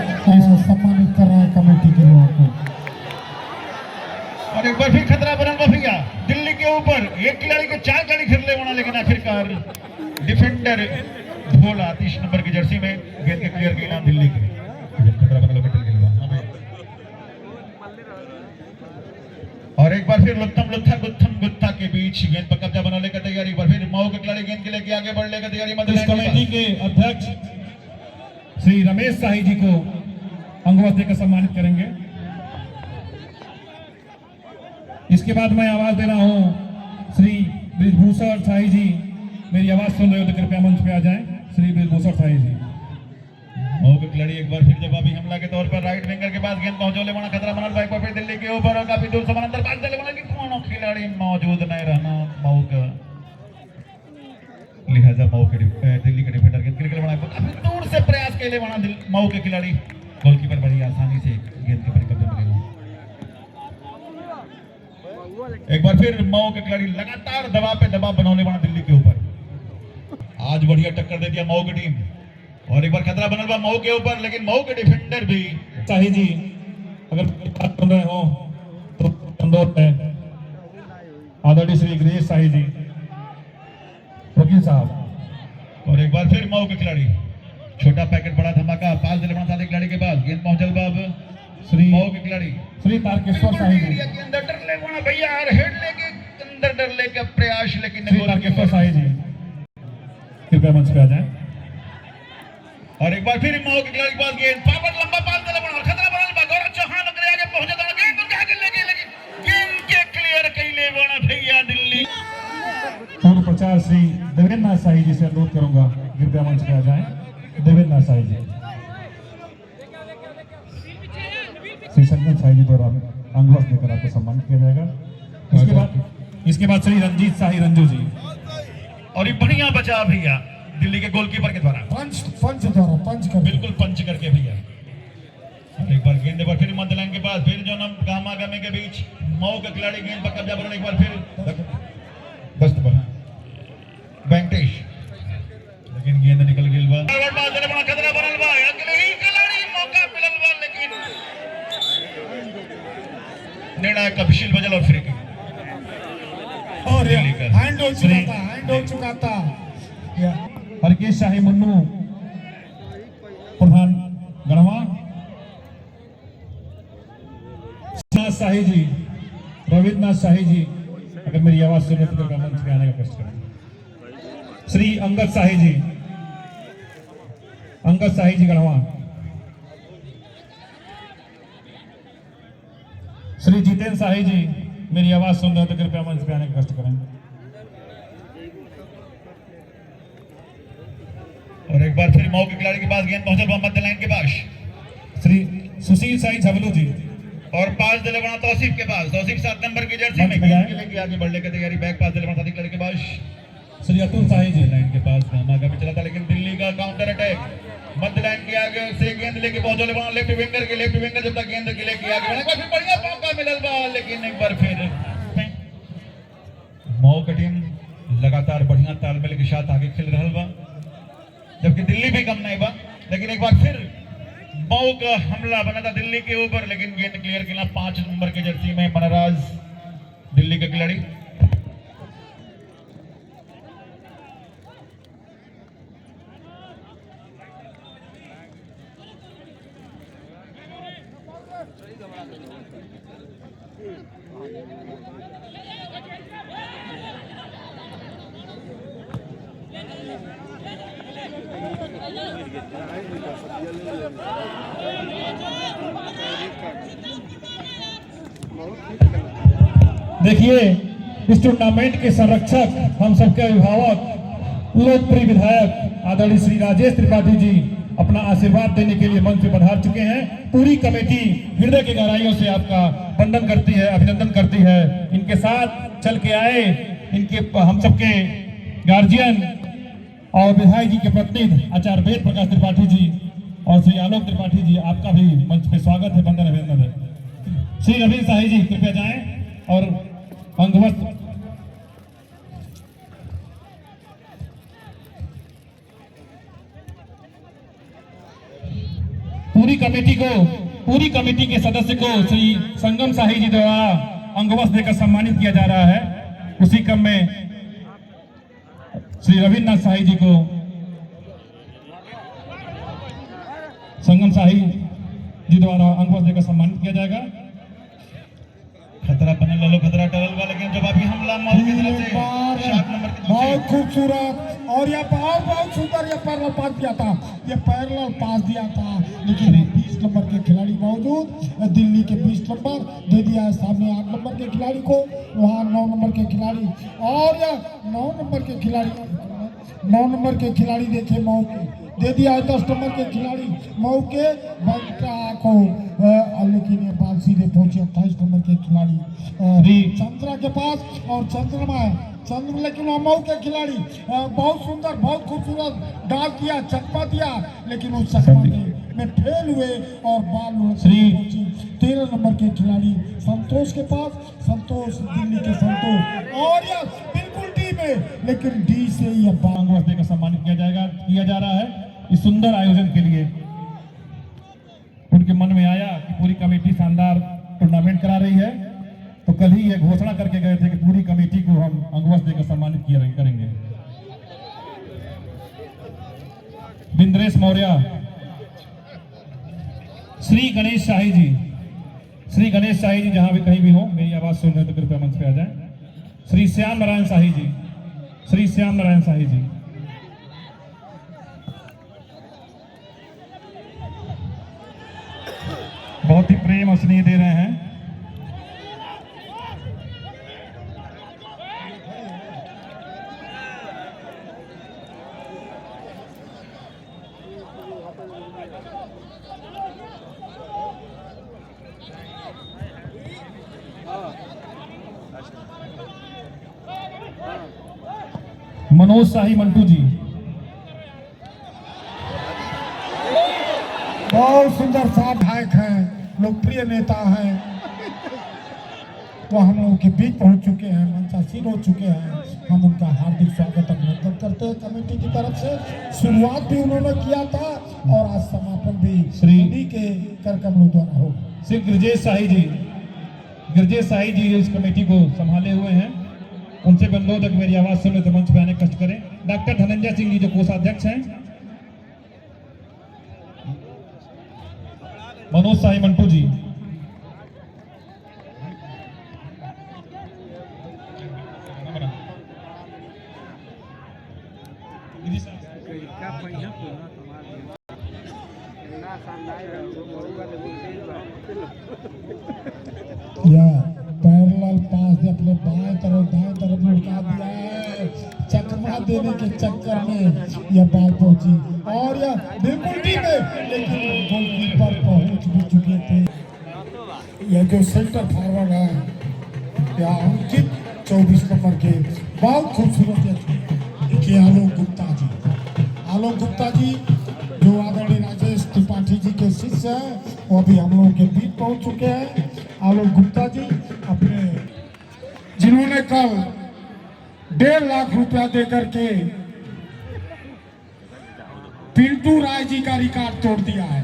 सम्मानित कर रहे हैं कमेटी के लोगों को। और एक बार फिर खतरा बना भैया दिल्ली के ऊपर, एक खिलाड़ी को 4 खिलाड़ी खेलने वाला, लेकिन आखिरकार डिफेंडर भोला 30 नंबर की जर्सी में गेंद के क्लियर किया दिल्ली के खतरा बना लोकेटल के लिए। और एक बार फिर गुत्थम गुत्था के बीच गेंद पर कब्जा बनाने का तैयारी। एक बार फिर मऊ के खिलाड़ी गेंद के लेके आगे बढ़ने का तैयारी। इस कमेटी के अध्यक्ष श्री रमेश शाही जी को अंगवस्त्र देकर सम्मानित करेंगे। इसके बाद मैं आवाज दे रहा हूं श्री ब्रिजभूषण शाही जी, मेरी आवाज सुन रहे हो तो कृपया मंच पे आ जाएं। श्री ब्रिजभूषण शाही जी। मऊ के खिलाड़ी एक बार फिर जवाबी हमला के तौर पर राइट विंगर के पास गेंद पहुंचौले बना खतरा बनल बाइक पर दिल्ली के ऊपर, और काफी दूर से अंदर पास देले बना कि कोनो खिलाड़ी मौजूद नहीं रहना मऊ का, लिहाजा मऊ के दिल्ली के डिफेंडर गेंद क्लियर बना काफी दूर से प्रयास के लिए बना मऊ के खिलाड़ी, गोलकीपर बड़ी आसानी से गेंद के पर कब्जा मिलेगा। एक बार फिर मऊ के खिलाड़ी लगातार दबाव पे दबाव बनाने वाला दिल्ली के ऊपर, आज बढ़िया टक्कर दे दिया मऊ की टीम। और एक बार खतरा बनल बा मऊ के ऊपर, लेकिन मऊ के डिफेंडर भी शाही जी अगर बात कर रहे हो तो इंदौर में आदरणीय श्री गिरीश शाही जी वकील साहब। और एक बार फिर मऊ के खिलाड़ी छोटा पैकेट बड़ा धमाका पास दिले बना साले खिलाड़ी के पास गेंद पहुंचल बाब श्री मऊ के खिलाड़ी श्री तारकेश्वर शाही जी के अंदर डर ले बना भैया, और हेड लेके अंदर डर ले का प्रयास, लेकिन श्री तारकेश्वर शाही जी कृपया मंच पे आ जाएं। और एक बार फिर मऊ के खिलाड़ी के पास गेंद पापड़ लंबा पास दिले बना और खतरा बनल बा, गौरव चौहान उधर आगे पहुंचे तो गेंद को आगे लेके, लेकिन गेंद के क्लियर कइले बना भैया दिल्ली। पूर्व प्रचार श्री देवेंद्र नाथ शाही जी से अनुरोध करूंगा कृपया मंच पे आ जाएं। देवेंद्र नाथ शाही जी। श्री शंकर शाही जी द्वारा अंगवस्त्र देकर आपको सम्मानित किया जाएगा। इसके बाद श्री रंजीत शाही रंजू जी। और ये बढ़िया बचा भैया दिल्ली के गोलकीपर के द्वारा, पंच द्वारा पंच कर बिल्कुल पंच करके भैया। एक बार गेंद पर फिर मध्य लाइन के पास, फिर जो नम गामा गामे के बीच मऊ का खिलाड़ी गेंद पर कब्जा बनाने, एक बार फिर दस्त बना वेंकटेश, लेकिन गेंद निकल गई बा, बड़ा खतरा बनल बा, अगले ही खिलाड़ी मौका मिलल बा, लेकिन निर्णायक का विशिल बजल और फ्री किक। और हैंड हो चुका था हरकेश शाही मुन्नू प्रधान गणवा, शाही जी, रविन्द्रनाथ शाही जी अगर मेरी आवाज सुने तो कृपया मंच पे आने का कष्ट करें। श्री अंगद शाही जी, अंगद शाही जी गणवा। श्री जितेंद्र शाही जी मेरी आवाज सुन रहे हो तो कृपया मंच पे आने का कष्ट करें। और एक बार फिर मऊ के खिलाड़ी के पास गेंद पहुंचल मध्य लाइन के पास, श्री सुशील साई झबलू जी, और पास दिले बना तौसीफ के पास, तौसीफ 7 नंबर की जर्सी में गेंद के लेके आगे बढ़ने की तैयारी, बैक पास दिले बना खिलाड़ी के पास, श्री अतुल शाही जी लाइन के पास धमाका में चला था, लेकिन दिल्ली का काउंटर अटैक मध्य लाइन के आगे से गेंद लेके पहुंचले बना लेफ्ट विंगर जब तक गेंद के लेके आगे बढ़े, काफी बढ़िया मौका मिलल बा, लेकिन एक बार फिर मऊ की टीम लगातार बढ़िया तालमेल के साथ आगे खेल रहा बा, जबकि दिल्ली भी कम नहीं बा, लेकिन एक बार फिर मऊ का हमला बना था दिल्ली के ऊपर, लेकिन गेंद क्लियर किया 5 नंबर के जर्सी में मनराज दिल्ली के खिलाड़ी। देखिए इस टूर्नामेंट के संरक्षक हम सबके अभिभावक लोकप्रिय विधायक आदरणीय श्री राजेश त्रिपाठी जी अपना आशीर्वाद देने के लिए मंच पे पधार चुके हैं। पूरी कमेटी हृदय की गहराइयों से आपका वंदन करती है, अभिनंदन करती है। इनके साथ चल के आए इनके हम सबके गार्जियन और विधायक जी के प्रतिनिधि आचार्य वेद प्रकाश त्रिपाठी जी और श्री आलोक त्रिपाठी जी, आपका भी मंच पे स्वागत है, वंदन अभिनंदन है। श्री रविंद्र शाही जी कृपया जाएं और अंगवस्त्र पूरी पूरी कमेटी के सदस्य को श्री संगम शाही जी द्वारा अंगवस्त्र देकर सम्मानित किया जा रहा है। उसी क्रम में श्री रविन्द्रनाथ शाही जी को संगम शाही जी द्वारा अंगवस्त्र देकर सम्मानित किया जाएगा। खतरा बनल लो, खतरा टरल वाला, लेकिन जब अभी हमला मऊ की तरफ से शॉट नंबर की बहुत खूबसूरत और ये बहुत सुंदर ये पैरल पास दिया था, ये पैरल पास दिया था, लेकिन 20 नंबर के खिलाड़ी मौजूद, दिल्ली के 20 नंबर दे दिया है सामने 8 नंबर के खिलाड़ी को, वहाँ 9 नंबर के खिलाड़ी और 9 नंबर के खिलाड़ी देखिए मऊ के दे दिया है 10 नंबर के खिलाड़ी मऊ के बंटा को, लेकिन ये बाल सीधे पहुंचे 28 नंबर के खिलाड़ी चंद्रा के पास और चंद्रमा लेकिन मऊ के खिलाड़ी बहुत सुंदर बहुत खूबसूरत डाल दिया, चकमा दिया, लेकिन उस चकमा में फेल हुए और बाल श्री 13 नंबर के खिलाड़ी संतोष के पास, संतोष दिल्ली के संतोष और यह बिल्कुल डी में, लेकिन डी से ही अंगवस्त्र देकर सम्मानित किया जा रहा है इस सुंदर आयोजन के लिए। उनके मन में आया कि पूरी कमेटी शानदार टूर्नामेंट करा रही है, तो कल ही ये घोषणा करके गए थे कि पूरी कमेटी को हम अंगवस्त्र देकर सम्मानित करेंगे। बिंद्रेश मौर्य, श्री गणेश शाही जी जहां भी कहीं भी हो, मेरी आवाज सुन रहे तो कृपया मंच पे आ जाएं। श्री श्याम नारायण शाही जी बहुत ही प्रेम और स्नेह दे रहे हैं। मनोज शाही मंटू जी बहुत सुंदर सा विधायक हैं, लोकप्रिय नेता हैं, वो हम लोगों के बीच पहुंच चुके हैं, मंचासीन हो चुके हैं। हम उनका हार्दिक स्वागत अभिनंदन करते हैं कमेटी की तरफ से। शुरुआत भी उन्होंने किया था और आज समापन भी श्री के कर कमलों द्वारा होगा। श्री गिरजेश शाही जी इस कमेटी को संभाले हुए हैं। उनसे भी अनुरोध है कि मेरी आवाज सुने तो मंच पे आने कष्ट करें। डॉक्टर धनंजय सिंह जी जो कोषाध्यक्ष हैं, मनोज शाही मंटू जी, या पैरेलल पास से अपने दाएं तरफ लुढ़का दिया है, चकमा देने के चक्कर में यह बॉल पहुंची और यह बिल्कुल डी में, लेकिन गोलकीपर पहुंच भी चुके थे। यह जो सेंटर फॉरवर्ड है या अंकित 24 नंबर के, बहुत खूबसूरत देखिए आलोक गुप्ता जी जो आदरणीय राजेश त्रिपाठी जी के शिष्य हैं, वो अभी हम लोगों के बीच पहुंच चुके हैं। आलोक गुप्ता जी अपने जिन्होंने कल 1.5 लाख रुपया देकर के पिंटू राय जी का रिकॉर्ड तोड़ दिया है।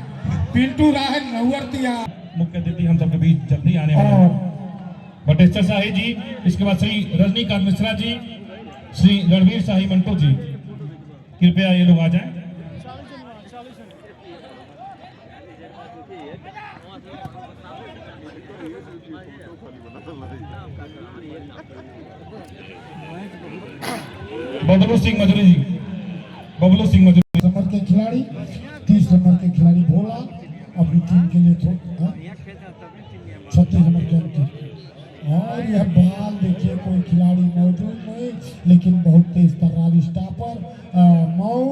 पिंटू राय नववर्तिया मुख्य अतिथि हम सबके बीच जल्दी आने वाले हैं। बटेश्वर शाही जी, इसके बाद श्री रजनीकांत मिश्रा जी, श्री रणवीर शाही मंटू जी, कृपया ये लोग आ जाएं। बबलू सिंह मजूरी नंबर के खिलाड़ी, 30 नंबर के खिलाड़ी भोला अपनी टीम के लिए 36 नंबर के अंकित। और यह बॉल देखिए कोई खिलाड़ी मौजूद नहीं, लेकिन बहुत तेज तर्रार स्टॉपर मऊ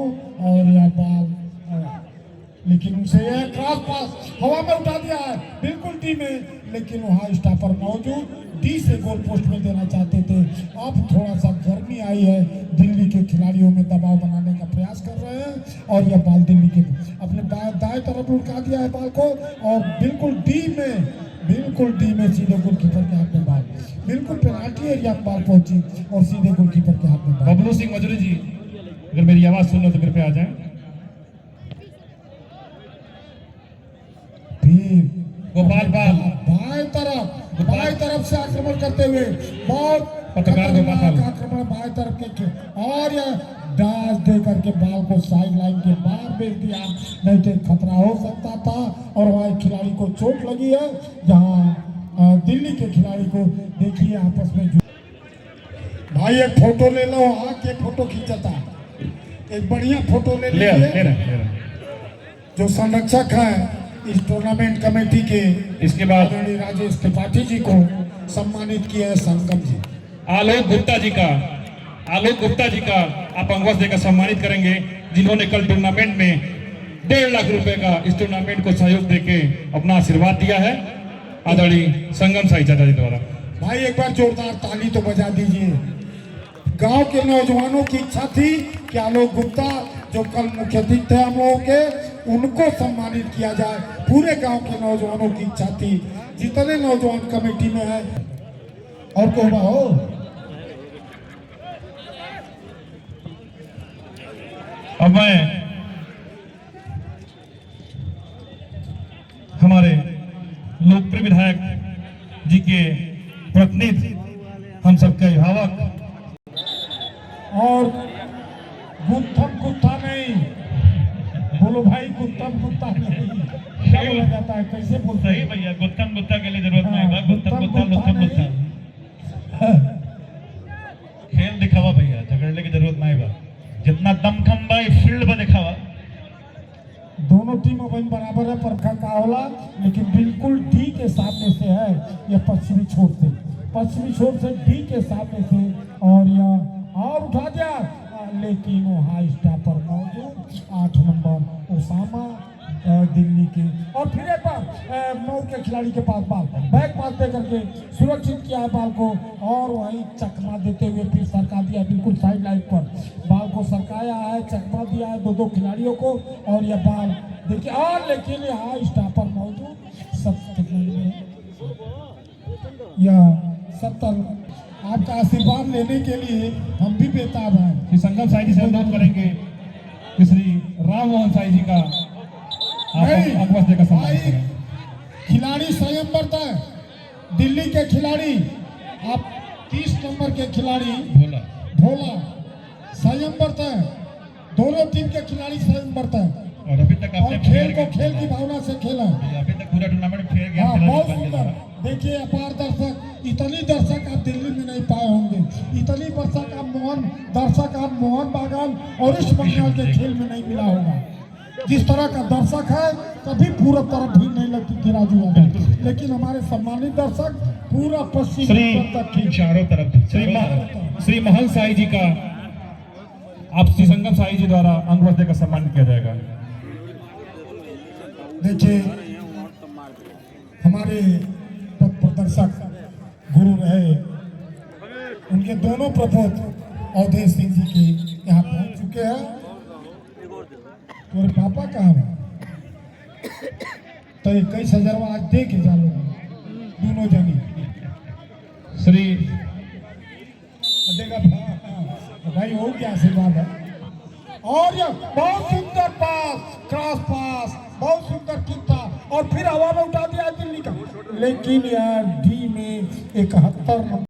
और यह बॉल, लेकिन उसे यह क्रॉस पास हवा में उठा दिया है बिल्कुल डी में, लेकिन वहाँ स्टॉपर मौजूद डी से गोल पोस्ट में देना चाहते थे। अब थोड़ा सा गर्मी आई है, दिल्ली के खिलाड़ियों में दबाव बनाने का प्रयास कर रहे हैं और यह बॉल दिल्ली के अपने दाएं तरफ उठा दिया है बॉल को और बिल्कुल डी में सीधे गोलकीपर के हाथ में बॉल, बिल्कुल पेनाल्टी एरिया में बॉल पहुंची और सीधे गोलकीपर के हाथ में बॉल। बबलू सिंह मजूरी जी, अगर मेरी आवाज सुन लो तो कृपया आ जाएं। वीर गोपाल पाल बाएं तरफ से आक्रमण करते हुए बहुत पत्रकार गोपाल पाल। आक्रमण बाएं तरफ के और यह डांस दे करके बाल को साइड लाइन के बाहर भेज दिया, नहीं तो खतरा हो सकता था। और वहाँ खिलाड़ी को चोट लगी है, जहाँ दिल्ली के खिलाड़ी को देखिए आपस में भाई एक फोटो ले लो, आके फोटो खींचता, एक बढ़िया फोटो ले लीजिए। जो संरक्षक है इस टूर्नामेंट कमेटी के, इसके बाद राजेश त्रिपाठी जी को सम्मानित किया है संगम जी। आलोक गुप्ता जी का आप अंगवस्त्र देकर सम्मानित करेंगे, जिन्होंने कल टूर्नामेंट में 1.5 लाख रुपए का इस टूर्नामेंट को सहयोग देके अपना आशीर्वाद दिया है, आदरणीय संगम साई चाचा जी द्वारा। भाई एक बार जोरदार ताली तो बजा दीजिए। गांव के नौजवानों की इच्छा थी कि आलोक गुप्ता जो कल मुख्य अतिथि थे हम लोगों के, उनको सम्मानित किया जाए। पूरे गांव के नौजवानों की इच्छा थी, जितने नौजवान कमेटी में है। और को हो अब मैं हमारे लोकप्रिय विधायक जी के प्रतिनिधि, हम सबके अभिभावक, और गुत्था नहीं बोलो भाई, गुत्ता नहीं क्या बोला जाता है, कैसे बोलते सही भैया, गुत्ता के लिए जरूरत नहीं है, गुत्ता खेल दिखावा भैया, झगड़ने की जरूरत नहीं बा। जितना दमखम बा फील्ड में दिखावा। दोनों टीम अब बराबर है, परखा का होला, लेकिन बिल्कुल डी के सामने से है यह पश्चिमी छोर से डी के सामने से, और यह और उठा दिया, लेकिन वो हाई स्टॉपर मौजूद 8 नंबर ओसामा दिल्ली के। और फिर एक बार 9 के खिलाड़ी के पास बाल बैक पास दे करके सुरक्षित किया है बाल को, और वहीं चकमा देते हुए फिर सरका दिया बिल्कुल साइड लाइन पर, बाल को सरकाया है, चकमा दिया है दो खिलाड़ियों को। और यह बाल देखिए, और लेकिन हाई स्टॉपर मौजूद 70 आपका आशीर्वाद लेने के लिए हम भी बेताब हैं। श्री संगम साई जी से अनुरोध करेंगे कि श्री राम मोहन साई जी का अंगवस्त्र देकर सम्मानित करें। खिलाड़ी संयम बरता है, दिल्ली के खिलाड़ी, आप 30 नंबर के खिलाड़ी भोला संयम बरता है, दोनों टीम के खिलाड़ी संयम बरता है। और अभी तक और खेल को खेल की भावना से खेला, अभी तक पूरा टूर्नामेंट फेयर गेम हाँ खेला। बहुत सुंदर। देखिए अपार दर्शक, इतनी दर्शक आप दिल्ली में नहीं पाए होंगे, इतनी दर्शक आप मोहन बागान और ईस्ट बंगाल के खेल में नहीं मिला होगा। जिस तरह का दर्शक है कभी पूरा तरफ भी नहीं लगती थी राजू यादव, लेकिन हमारे सम्मानित दर्शक पूरा पश्चिम तक चारों तरफ। श्री मोहन साई जी का आप श्री संगम साई जी द्वारा अंगवस्त्र देकर सम्मानित किया जाएगा। देखिए हमारे पथ प्रदर्शक गुरु रहे, उनके दोनों प्रपोत अवधेश सिंह जी के यहाँ पहुंच चुके हैं। तुम्हारे पापा कहाँ है? तो 21,000 आज दे के जालो दोनों जनी श्री देगा भाई, हो गया आशीर्वाद है। और ये बहुत सुंदर पास, क्रॉस पास, बहुत सुंदर किक था, और फिर हवा में उठा दिया दिल्ली का, लेकिन यार डी में 71 नंबर